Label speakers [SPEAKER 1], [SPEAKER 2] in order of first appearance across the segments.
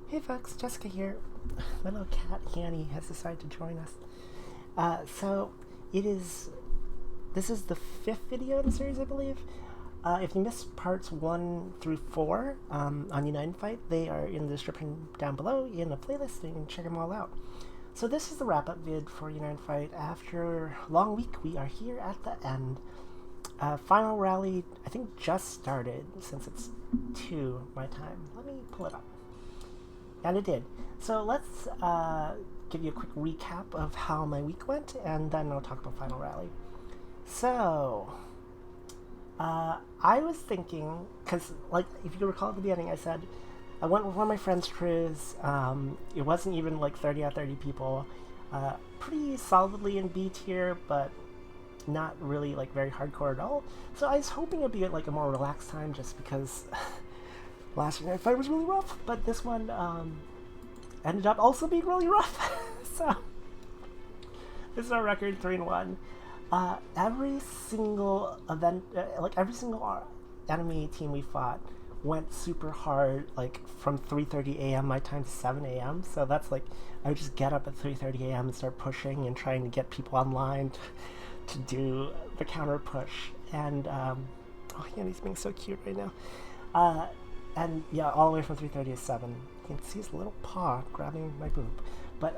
[SPEAKER 1] Hey folks, Jessica here. My little cat Annie has decided to join us. So it is. This is the fifth video in the series, I believe. If you missed parts 1 through 4 on United Fight, they are in the description down below in the playlist, and you can check them all out. So this is the wrap-up vid for United Fight. After a long week, we are here at the end. Final rally, I think, just started since it's 2 my time. Let me pull it up. And it did. So let's give you a quick recap of how my week went, and then I'll talk about Final Rally. So, I was thinking, because, like, if you recall at the beginning, I said I went with one of my friends' crews. It wasn't even like 30 out of 30 people. Pretty solidly in B tier, but not really like very hardcore at all. So I was hoping it'd be like a more relaxed time, just because last United Fight was really rough, but this one ended up also being really rough. So this is our record 3-1. Every single event, every single enemy team we fought went super hard, like from 3:30 a.m. my time to 7 a.m. So that's like I would just get up at 3:30 a.m. and start pushing and trying to get people online to do the counter push. And oh, Andy's being so cute right now. And yeah, all the way from 3:30 to 7. You can see his little paw grabbing my boob. But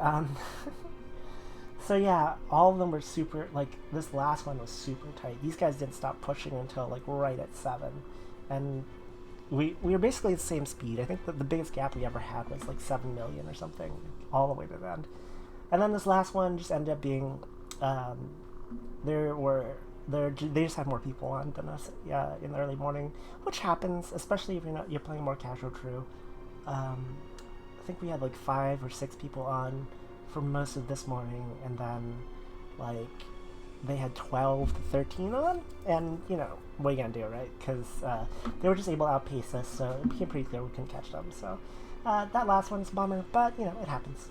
[SPEAKER 1] so yeah, all of them were super, like, this last one was super tight. These guys didn't stop pushing until like right at 7. And we were basically the same speed. I think that the biggest gap we ever had was like 7 million or something, all the way to the end. And then this last one just ended up being, they just had more people on than us in the early morning, which happens, especially if you're playing a more casual crew. I think we had like 5 or 6 people on for most of this morning, and then like they had 12 to 13 on, and you know, what are you gonna do, right? Because they were just able to outpace us, so it became pretty clear we couldn't catch them. So that last one's a bummer, but you know, it happens.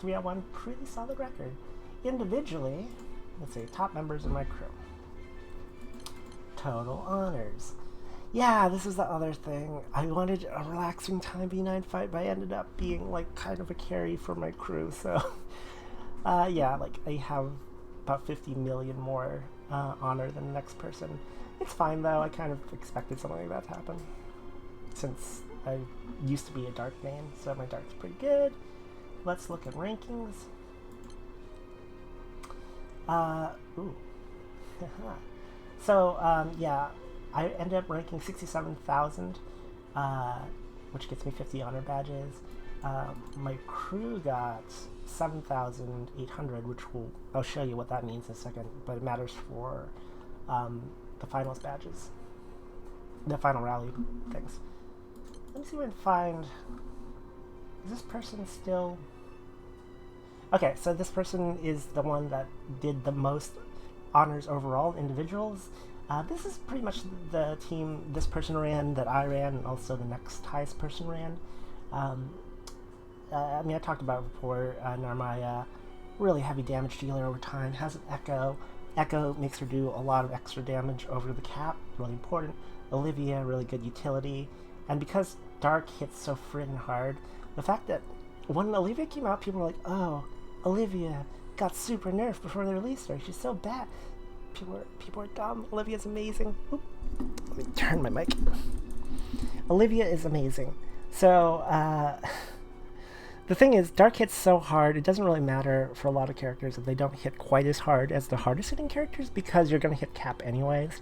[SPEAKER 1] 3-1, pretty solid record. Individually, let's see, top members of my crew. Total honors. Yeah, this is the other thing. I wanted a relaxing time B9 fight, but I ended up being like kind of a carry for my crew. So, yeah, like I have about 50 million more honor than the next person. It's fine though. I kind of expected something like that to happen, since I used to be a dark main, so my dark's pretty good. Let's look at rankings. Ooh. So, yeah, I ended up ranking 67,000, which gets me 50 honor badges. My crew got 7,800, which I'll show you what that means in a second, but it matters for the finals badges, the final rally things. Let me see if I can find, is this person still... Okay, so this person is the one that did the most honors overall, individuals. This is pretty much the team this person ran, that I ran, and also the next highest person ran. I mean, I talked about it before. Narmaya, really heavy damage dealer over time, has an Echo. Echo makes her do a lot of extra damage over the cap, really important. Olivia, really good utility. And because Dark hits so friggin' hard, the fact that when Olivia came out, people were like, oh, Olivia got super nerfed before they released her. She's so bad. People are dumb. Olivia's amazing. Oop. Let me turn my mic. Olivia is amazing. So, the thing is, Dark hits so hard, it doesn't really matter for a lot of characters if they don't hit quite as hard as the hardest hitting characters, because you're going to hit cap anyways.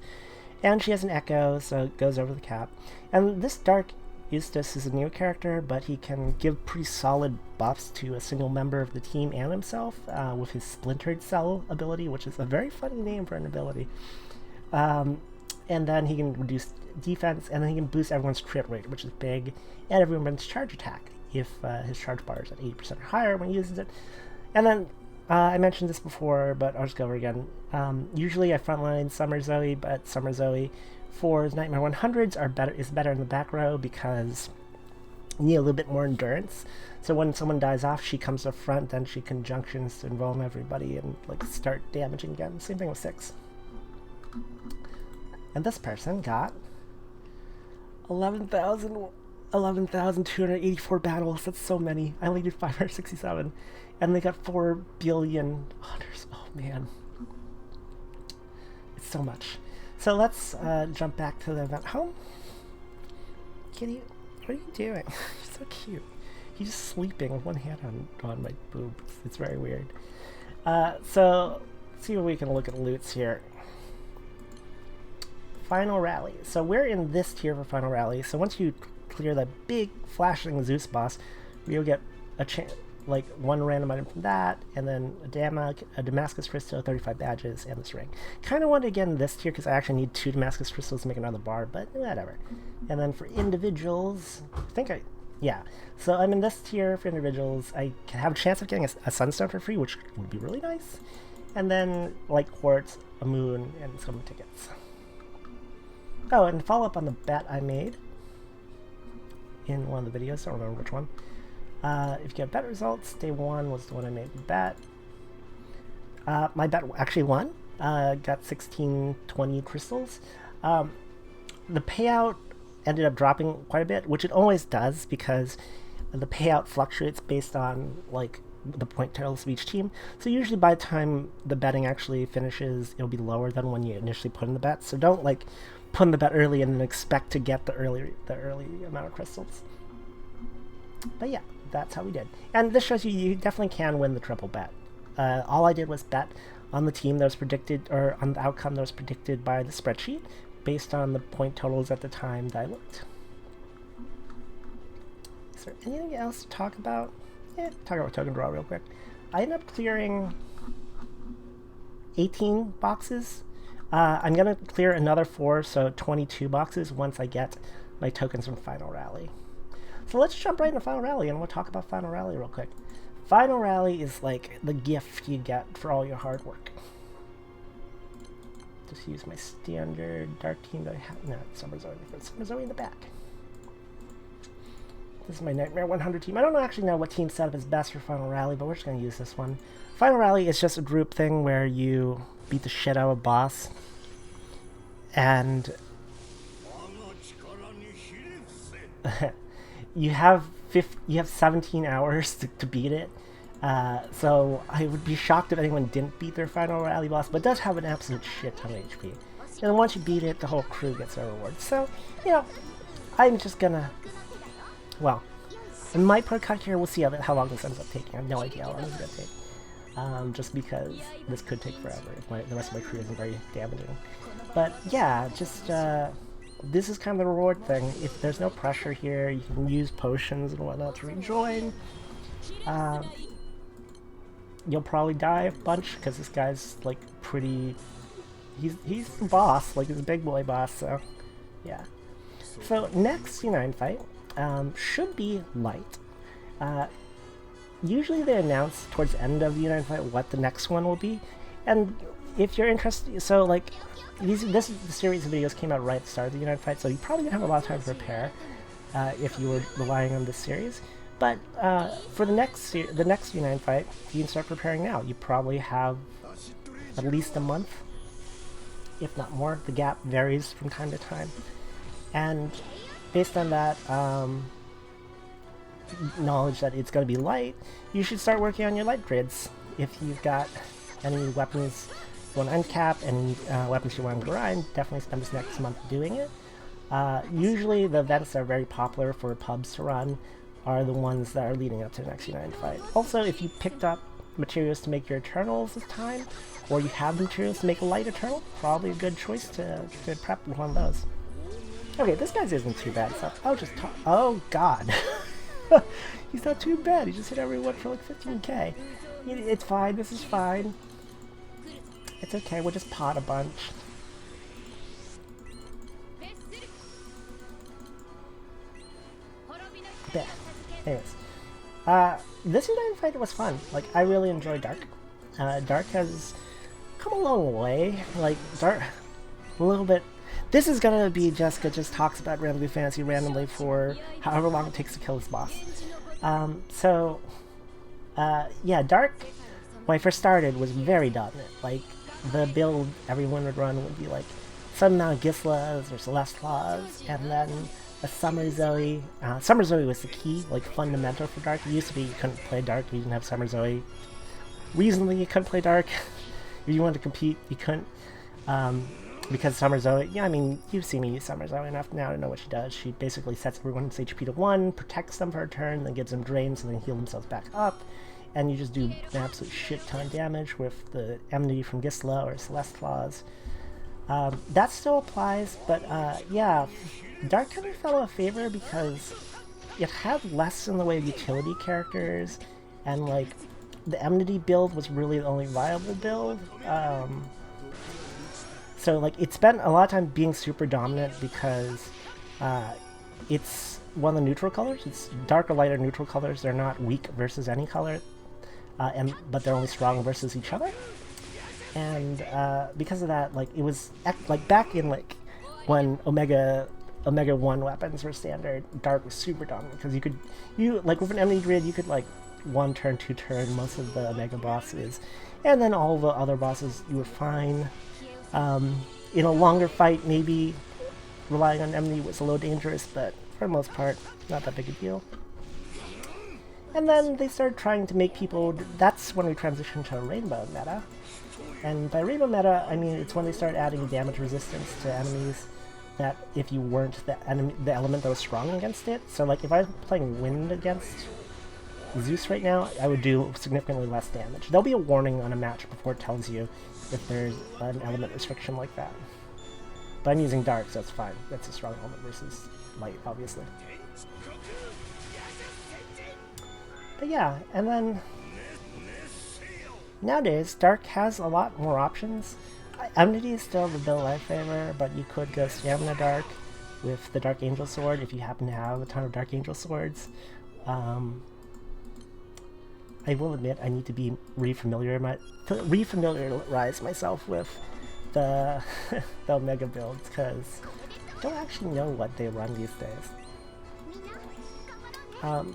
[SPEAKER 1] And she has an Echo, so it goes over the cap. And this Dark Eustace is a new character, but he can give pretty solid buffs to a single member of the team and himself with his Splintered Cell ability, which is a very funny name for an ability. And then he can reduce defense, and then he can boost everyone's crit rate, which is big, and everyone's charge attack if his charge bar is at 80% or higher when he uses it. And then, I mentioned this before, but I'll just go over again. Usually I frontline Summer Zoe, but Summer Zoe for Nightmare 100s is better in the back row, because you need a little bit more endurance. So when someone dies off, she comes up front, then she conjunctions to involve everybody and like start damaging again. Same thing with 6. And this person got 11,000 11,284 battles. That's so many. I only did 567. And they got 4 billion hunters. Oh man. It's so much. So let's jump back to the event home. Kitty, what are you doing? You're so cute. He's just sleeping with one hand on my boob. It's very weird. So let's see if we can look at loots here. Final Rally. So we're in this tier for Final Rally. So once you clear the big flashing Zeus boss, you'll get a like one random item from that, and then a Damascus Crystal, 35 badges, and this ring. Kind of wanted to get in this tier because I actually need 2 Damascus Crystals to make another bar, but whatever. And then for individuals, yeah. So I'm in this tier for individuals. I can have a chance of getting a Sunstone for free, which would be really nice. And then like Quartz, a Moon, and some tickets. Oh, and follow up on the bet I made in one of the videos. I don't remember which one. If you get bet results, day 1 was the one I made the bet. My bet actually won. Got 1620 crystals. The payout ended up dropping quite a bit, which it always does because the payout fluctuates based on like the point totals of each team. So usually by the time the betting actually finishes, it'll be lower than when you initially put in the bet. So don't like put in the bet early and then expect to get the early amount of crystals. But yeah, that's how we did. And this shows you definitely can win the triple bet. All I did was bet on the team that was predicted, or on the outcome that was predicted by the spreadsheet, based on the point totals at the time that I looked. Is there anything else to talk about? Yeah, talk about token draw real quick. I ended up clearing 18 boxes. I'm going to clear another 4, so 22 boxes once I get my tokens from Final Rally. So let's jump right into Final Rally, and we'll talk about Final Rally real quick. Final Rally is like the gift you get for all your hard work. Just use my standard dark team that I have. No, Summer Zoe in the back. This is my Nightmare 100 team. I don't actually know what team setup is best for Final Rally, but we're just going to use this one. Final Rally is just a group thing where you beat the shit out of a boss, and you have 17 hours to beat it. So I would be shocked if anyone didn't beat their Final Rally boss, but it does have an absolute shit ton of HP. And then once you beat it, the whole crew gets their reward. So, you know, I'm just gonna... Well, I might put a cut here. We'll see how long this ends up taking. I have no idea how long it's going to take. Just because this could take forever if the rest of my crew isn't very damaging. But yeah, just this is kind of the reward thing. If there's no pressure here, you can use potions and whatnot to rejoin. You'll probably die a bunch because this guy's like pretty... He's the boss, like he's a big boy boss, so yeah. So next C9 fight should be light. Usually they announce towards the end of the United Fight what the next one will be, and if you're interested, so like the series of videos came out right at the start of the United Fight, so you probably didn't have a lot of time to prepare if you were relying on this series. But for the next United Fight, you can start preparing now. You probably have at least a month, if not more. The gap varies from time to time, and based on that knowledge that it's going to be light, you should start working on your light grids. If you've got any weapons you want to uncap, any weapons you want to grind, definitely spend this next month doing it. Usually the events that are very popular for pubs to run are the ones that are leading up to the next United Fight. Also, if you picked up materials to make your Eternals this time, or you have the materials to make a light Eternal, probably a good choice to prep one of those. Okay, this guy's isn't too bad, so I'll just talk. Oh god. He's not too bad, he just hit everyone for like 15k. It's fine, this is fine. It's okay, we'll just pot a bunch. Bet. Anyways. This United Fight was fun. Like, I really enjoyed Dark. Dark has come a long way. Like, Dark... a little bit... This is gonna be Jessica just talks about Granblue Fantasy randomly for however long it takes to kill this boss. Yeah, Dark, when I first started, was very dominant. Like, the build everyone would run would be like some amount of Gislas or Celestials, and then a Summer Zoe. Summer Zoe was the key, like fundamental for Dark. It used to be you couldn't play Dark if you didn't have Summer Zoe. Recently you couldn't play Dark. If you wanted to compete, you couldn't. Because Summer Zoe, yeah, I mean, you've seen me use Summer Zoe enough now to know what she does. She basically sets everyone's HP to 1, protects them for a turn, then gives them drains, and then heal themselves back up. And you just do an absolute shit ton of damage with the Enmity from Gisela or Celeste Claws. That still applies, but yeah, Dark kind of fell out of favor because it had less in the way of utility characters, and like the Enmity build was really the only viable build. So like it spent a lot of time being super dominant because it's one of the neutral colors. It's dark or lighter neutral colors. They're not weak versus any color, but they're only strong versus each other. And because of that, like it was like back in like when Omega 1 weapons were standard, Dark was super dominant because you like with an enemy grid you could like 1 turn, 2 turn most of the Omega bosses, and then all the other bosses you were fine. In a longer fight, maybe relying on enemy was a little dangerous, but for the most part, not that big a deal. And then they started trying to make people. That's when we transitioned to a rainbow meta. And by rainbow meta, I mean it's when they started adding damage resistance to enemies that if you weren't the element that was strong against it. So like if I was playing wind against Zeus right now, I would do significantly less damage. There'll be a warning on a match before it tells you if there's an element restriction like that. But I'm using Dark, so it's fine. That's a strong element versus light, obviously. But yeah, and then nowadays, Dark has a lot more options. Enmity is still the build I favor, but you could go Stamina Dark with the Dark Angel Sword if you happen to have a ton of Dark Angel Swords. I will admit I need to be refamiliarize myself with the Omega builds because I don't actually know what they run these days.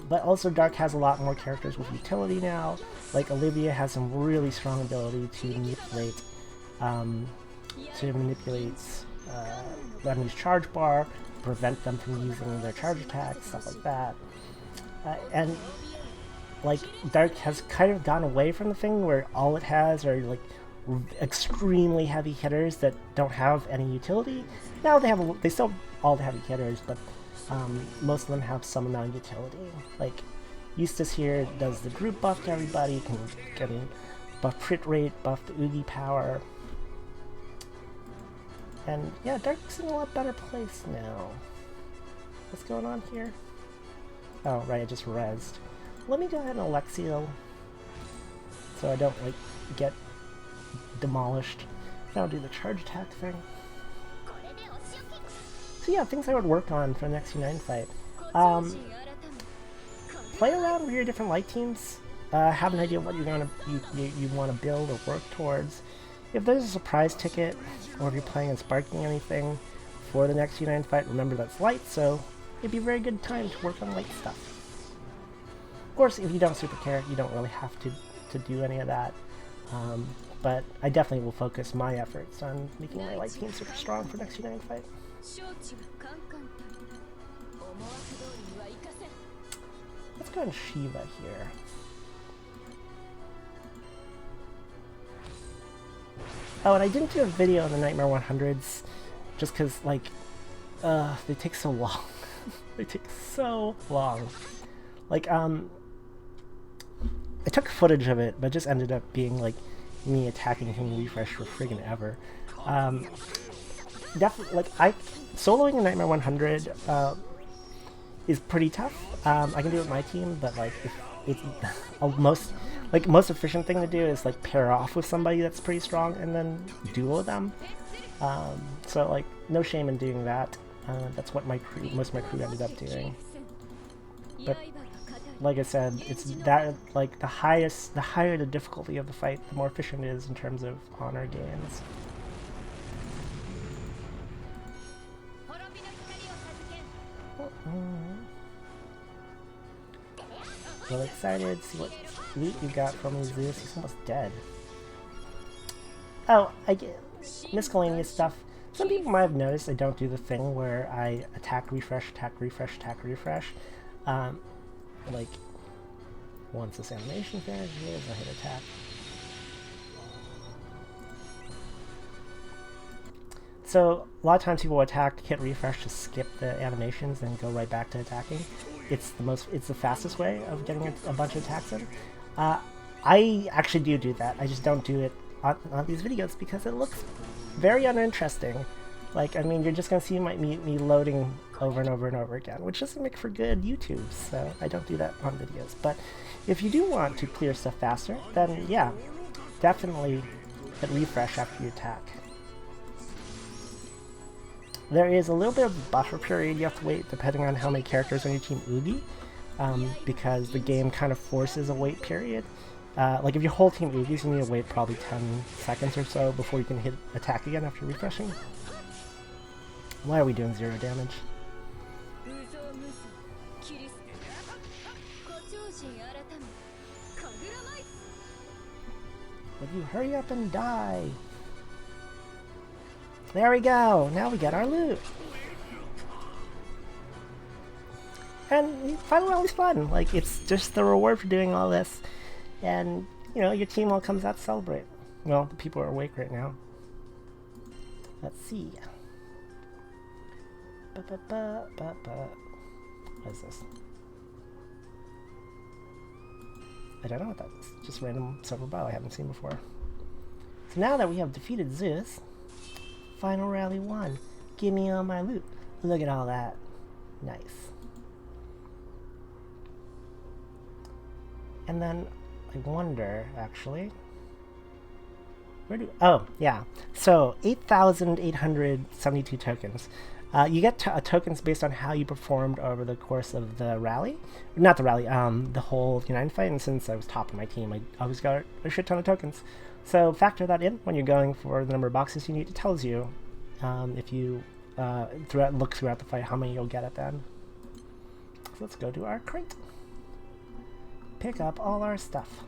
[SPEAKER 1] But also Dark has a lot more characters with utility now. Like Olivia has some really strong ability to manipulate the enemy's charge bar, prevent them from using their charge attacks, stuff like that. And like Dark has kind of gone away from the thing where all it has are like extremely heavy hitters that don't have any utility. Now they still have all the heavy hitters, but most of them have some amount of utility. Like Eustace here does the group buff to everybody, can buff crit rate, buff the Oogie power. And yeah, Dark's in a lot better place now. What's going on here? Oh right, I just rezzed. Let me go ahead and Alexiel so I don't like get demolished. Now I'll do the charge attack thing. So yeah, things I would work on for the next United fight. Play around with your different light teams. Have an idea of what you want to build or work towards. If there's a surprise ticket, or if you're planning on sparking anything for the next United fight, remember that's light, so it'd be a very good time to work on light stuff. Of course, if you don't super care, you don't really have to do any of that. But I definitely will focus my efforts on making my light team super strong for next United fight. Let's go on Shiva here. Oh, and I didn't do a video on the Nightmare 100s just because, like, they take so long. They take so long. Like, I took footage of it, but it just ended up being, like, me attacking him refresh for friggin' ever. Definitely, like, soloing a Nightmare 100 is pretty tough. I can do it with my team, but, like, it's most efficient thing to do is, like, pair off with somebody that's pretty strong and then duo them. So, like, no shame in doing that. That's what most of my crew ended up doing. But like I said, it's that, like, the higher the difficulty of the fight, the more efficient it is in terms of honor gains. Really excited to see what loot you got from me, Zeus. He's almost dead. Oh, I get miscellaneous stuff. Some people might have noticed I don't do the thing where I attack, refresh, attack, refresh, attack, refresh. Like, once this animation finishes, I hit attack. So a lot of times people attack, hit refresh to skip the animations, and go right back to attacking. It's the fastest way of getting a bunch of attacks in. I actually do that. I just don't do it on these videos because it looks very uninteresting. Like, I mean, you're just gonna see me loading over and over and over again, which doesn't make for good YouTube, so I don't do that on videos. But if you do want to clear stuff faster, then yeah, definitely hit refresh after you attack. There is a little bit of a buffer period you have to wait depending on how many characters on your team Oogie, because the game kind of forces a wait period. Like if your whole team Oogies, you need to wait probably 10 seconds or so before you can hit attack again after refreshing. Why are we doing 0 damage? Would you hurry up and die? There we go! Now we get our loot! And Final Rally's fun! Like, it's just the reward for doing all this. And, you know, your team all comes out to celebrate. Well, the people are awake right now. Let's see. What is this? I don't know what that is. Just random silver bow I haven't seen before. So now that we have defeated Zeus, Final Rally 1. Give me all my loot. Look at all that. Nice. And then I wonder, actually, oh, yeah. So 8,872 tokens. You get tokens based on how you performed over the course of the rally. Not the rally, the whole United fight. And since I was top of my team, I always got a shit ton of tokens. So factor that in when you're going for the number of boxes you need. It tells you if you look throughout the fight how many you'll get at the end. So let's go to our crate. Pick up all our stuff.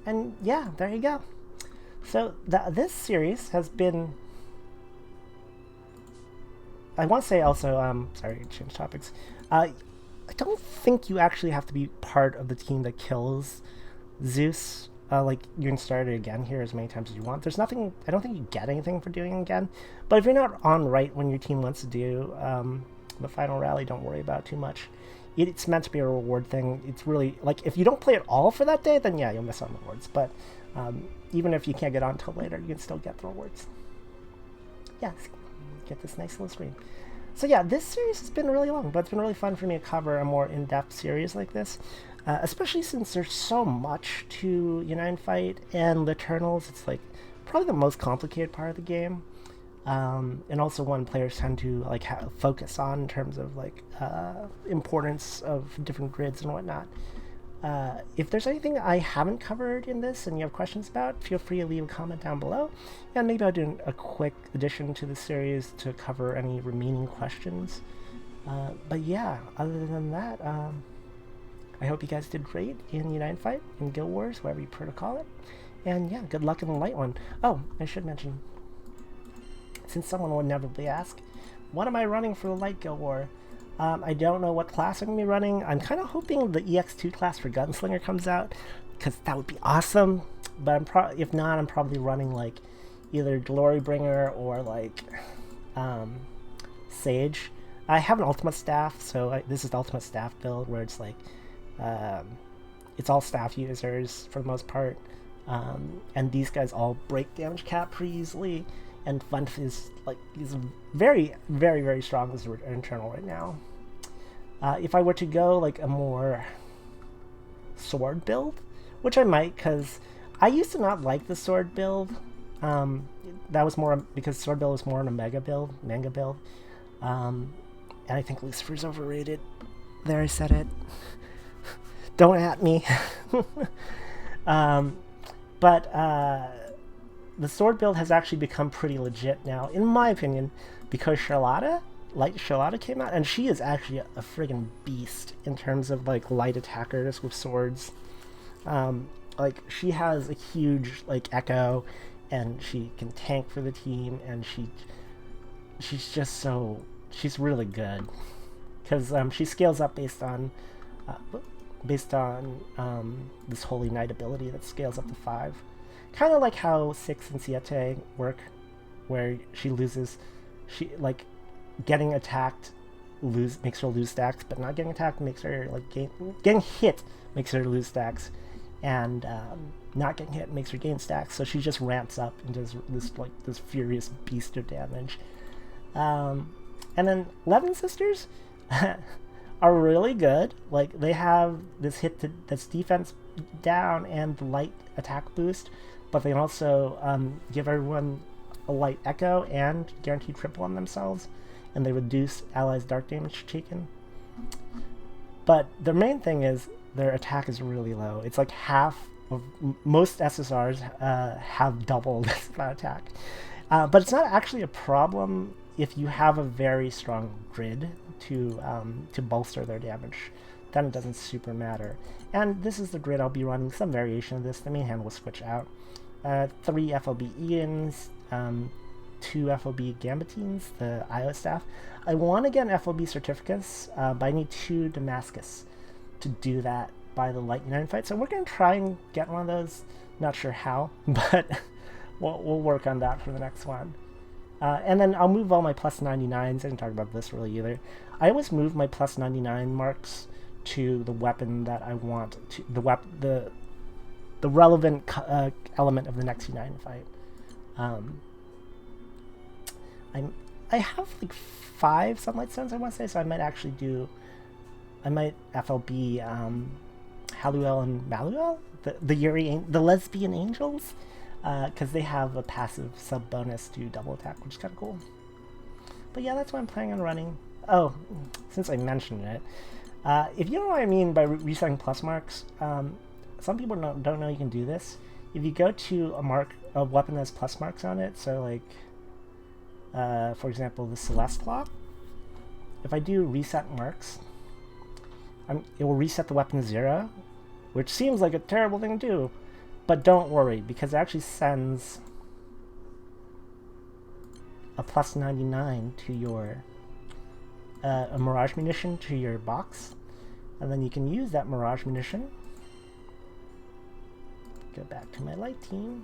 [SPEAKER 1] And yeah, there you go. So this series has been... I want to say also, sorry, change topics. I don't think you actually have to be part of the team that kills Zeus. Like, you can start it again here as many times as you want. There's nothing, I don't think you get anything for doing it again. But if you're not on right when your team wants to do the final rally, don't worry about it too much. It's meant to be a reward thing. It's really, like, if you don't play at all for that day, then yeah, you'll miss out on the rewards. But even if you can't get on until later, you can still get the rewards. Yeah, get this nice little screen. So yeah, this series has been really long, but it's been really fun for me to cover a more in-depth series like this. Especially since there's so much to Unite Fight and the Eternals. It's like probably the most complicated part of the game. And also one players tend to like focus on in terms of like importance of different grids and whatnot. If there's anything I haven't covered in this and you have questions about, feel free to leave a comment down below, and maybe I'll do a quick addition to the series to cover any remaining questions. But yeah, other than that, I hope you guys did great in Unite Fight, in Guild Wars, whatever you prefer to call it. And yeah, good luck in the light one. Oh, I should mention, since someone would inevitably ask, what am I running for the Light Guild War? I don't know what class I'm going to be running. I'm kind of hoping the EX2 class for Gunslinger comes out, because that would be awesome. But if not, I'm probably running like either Glorybringer or like Sage. I have an Ultimate Staff, so this is the Ultimate Staff build where it's like it's all staff users for the most part, and these guys all break damage cap pretty easily. And Funf is like, he's very, very, very strong as an internal right now. If I were to go like a more sword build, which I might, because I used to not like the sword build. That was more because sword build was more on a manga build, and I think Lucifer's overrated. There, I said it. Don't at me. The sword build has actually become pretty legit now, in my opinion, because Charlotta came out, and she is actually a friggin' beast in terms of like light attackers with swords. Like, she has a huge like echo, and she can tank for the team, and she's really good because she scales up uh, based on this Holy Knight ability that scales up to 5. Kind of like how 6 and Siete work, where she like getting attacked makes her lose stacks, but not getting attacked makes her getting hit makes her lose stacks, and not getting hit makes her gain stacks. So she just ramps up and does this furious beast of damage. And then Levin Sisters are really good. Like, they have this that's defense down and the light attack boost, but they also give everyone a light echo and guaranteed triple on themselves, and they reduce allies' dark damage taken. But the main thing is their attack is really low. It's like half of most SSRs have double this attack. But it's not actually a problem if you have a very strong grid to bolster their damage. Then it doesn't super matter. And this is the grid I'll be running, some variation of this. The main hand will switch out. 3 FOB Ians, 2 FOB Gambitines, the IO staff. I want to get an FOB Certificus, but I need 2 Damascus to do that by the Light United fight. So we're going to try and get one of those. Not sure how, but we'll work on that for the next one. And then I'll move all my plus 99s. I didn't talk about this really either. I always move my plus 99 marks to the weapon that I want, to the relevant element of the next United fight. I have like 5 Sunlight Stones, I want to say, so I might FLB Haluel and Maluel, the lesbian angels, because they have a passive sub bonus to double attack, which is kind of cool. But yeah, that's what I'm planning on running. Oh, since I mentioned it, if you know what I mean by resetting plus marks, some people don't know you can do this. If you go to a weapon that has plus marks on it, so like, for example, the Celeste Claw, if I do reset marks, it will reset the weapon to 0, which seems like a terrible thing to do, but don't worry, because it actually sends a plus 99 to your a Mirage Munition to your box, and then you can use that Mirage Munition. Go back to my light team,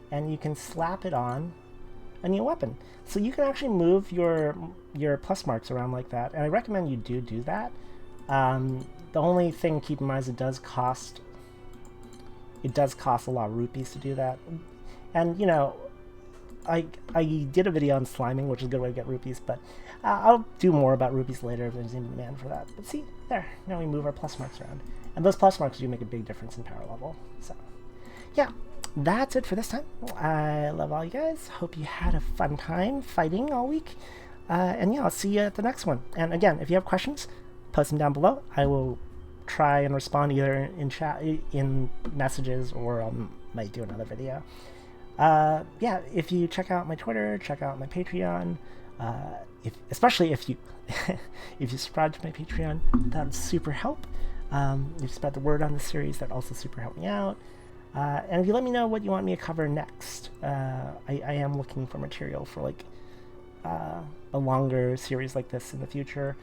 [SPEAKER 1] and you can slap it on a new weapon. So you can actually move your plus marks around like that, and I recommend you do that. The only thing to keep in mind is it does cost a lot of rupees to do that. And you know, I did a video on sliming, which is a good way to get rupees, but I'll do more about rupees later if there's any demand for that. But see, there, now we move our plus marks around, and those plus marks do make a big difference in power level. So yeah, that's it for this time. I love all you guys. Hope you had a fun time fighting all week. And yeah, I'll see you at the next one. And again, if you have questions, post them down below. I will try and respond either in chat, in messages, or I might do another video. Yeah, if you check out my Twitter, check out my Patreon, especially if you if you subscribe to my Patreon, that would super help. If you spread the word on the series, that also super help me out. And if you let me know what you want me to cover next, I am looking for material for like a longer series like this in the future.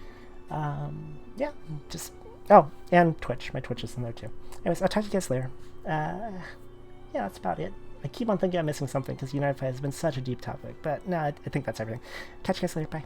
[SPEAKER 1] Yeah, just and Twitch. My Twitch is in there too. Anyways, I'll talk to you guys later. Yeah, that's about it. I keep on thinking I'm missing something because United Fight has been such a deep topic, but no, I think that's everything. Catch you guys later. Bye.